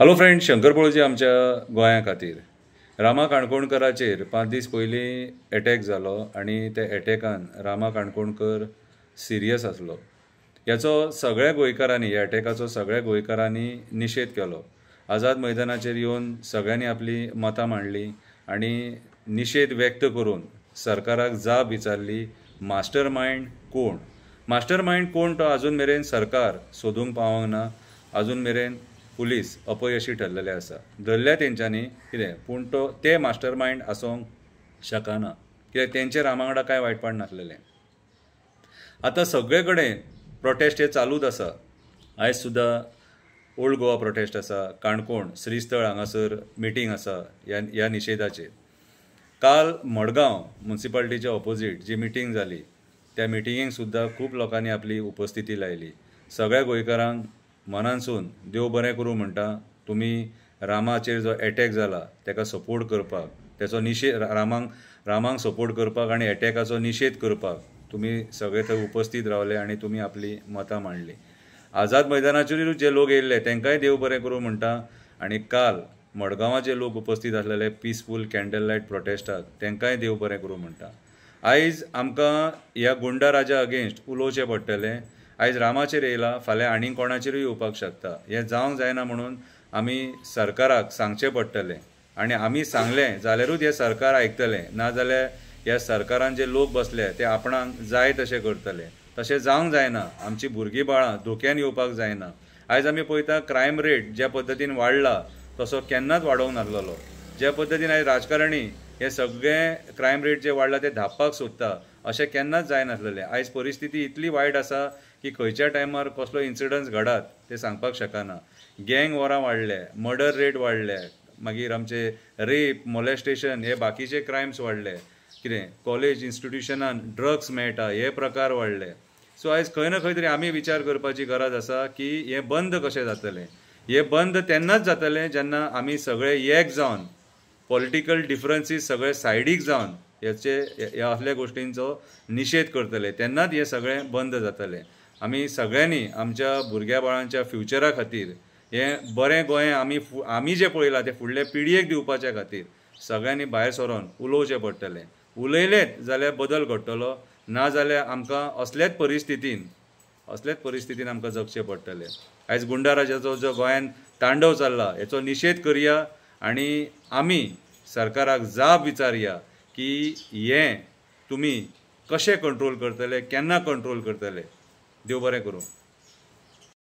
Hello friend, Shankar पळोवची आमच्या गोंया खातीर रामा काणकोणकराचेर 5 दीस पयलीं एटॅक जालो आनी त्या एटॅकान रामा काणकोणकर सिरियस आसलो. ह्याचो सगळ्या गोंयकारांनी ह्या एटॅकाचो सगळ्या गोंयकारांनी निशेध केलो. आझाद मैदानाचेर येवन सगळ्यांनी आपली मतां मांडली आनी निशेध व्यक्त करून सरकाराक जाप विचारली. मास्टर माइंड कोण तो अजून मेरेन सरकार सोदूंक पावंक ना. अजून मेरेन पुलीस अपयशी ठरलेले आसा. धरल्या तेंच्यांनी कितें, पूण ते मास्टर माइंड आसूंक शकना, कित्याक तेंचेर रामा वांगडा कांय वायटपण नासलेलें. आतां सगळे कडेन प्रोटेस्ट हे चालूच आसा. आयज सुद्दां ओल्ड गोवा प्रोटेस्ट आसा, काणकोण श्रीस्थळ हांगासर मिटींग आसा ह्या निशेधाचेर. काल मडगांव म्युनिसिपालिटीच्या ऑपोजीट जी मिटींग जाली त्या मिटिंगेक सुद्दां खूब लोकांनी आपली उपस्थिती लायली. सगळ्या गोंयकारांक मनानसून देव बरें करूं म्हणटा. तुमी रामाचेर जो एटॅक जाला ताका सपोर्ट करपाक, तेचो निशेध रामांक सपोर्ट करपाक आनी एटॅकाचो निशेध करपाक तुमी सगळे थंय उपस्थित रावले आनी तुमी आपली मतां मांडली. आझाद मैदानाचेरूय जे लोक येयल्ले तांकांय देव बरें करूं म्हणटा. आनी काल मडगांवाचे लोक उपस्थित आसलेले पीसफूल कॅन्डल लायट प्रोटेस्टाक तांकांय देव बरें करूं म्हणटा. आयज आमकां ह्या गुंडा राजा अगेन्स्ट उलोवचें पडटलें. आयज रामाचेर येयला, फाल्यां आनीक कोणाचेरूय येवपाक शकता. हें जावंक जायना म्हणून आमी सरकाराक सांगचें पडटलें आनी आमी सांगलें जाल्यारूच हें सरकार आयकतलें. नाजाल्यार ह्या सरकारान जे लोक बसले ते आपणाक जाय तशें करतले. तशें जावंक जायना. आमची भुरगीं बाळां धोक्यान येवपाक जायना. आयज आमी पळयता क्रायम रेट ज्या पद्दतीन वाडला तसो केन्नाच वाडोवंक नासलेलो. ज्या पद्दतीन आयज राजकारणी हे सगळे क्रायम रेट जे वाडला ते धांपपाक सोदता अशें केन्नाच जायनासलेलें. आयज परिस्थिती इतली वायट आसा की खंयच्या टायमार कसलो इन्सिडन्स घडात ते सांगपाक शकना. गँग वॉरां वाडले, मर्डर रेट वाडले, मागीर आमचे रेप, मोलेस्टेशन हे बाकीचे क्रायम्स वाडले. कितें कॉलेज इन्स्टिट्युशनान ड्रग्स मेळटा हे प्रकार वाडले. सो आयज खंय ना खंय तरी आमी विचार करपाची गरज आसा की हें बंद कशें जातलें. हें बंद तेन्नाच जातलें जेन्ना आमी सगळे एक जावन पॉलिटिकल डिफरन्सीस सगळे सायडीक जावन ह्या असल्या गोश्टींचो निशेध करतले. तेन्नाच हें सगळें बंद जातलें. आमी सगळ्यांनी आमच्या भुरग्या बाळांच्या फ्युचरा खातीर हें बरें गोंय आमी जें पळयलां तें फुडले पिळयेक दिवपाच्या खातीर सगळ्यांनी भायर सरोन उलोवचें पडटलें. उलयलेंच जाल्यार बदल घडटलो, ना जाल्यार आमकां असलेच परिस्थितीन आमकां जगचें पडटलें. आयज गुंडा राजाचो जो गोंयान तांडव चल्ला हेचो निशेध करया आनी आमी सरकाराक जाप विचारया की हें तुमी कशें कंट्रोल करतले, केन्ना कंट्रोल करतले. देव बरें करूं.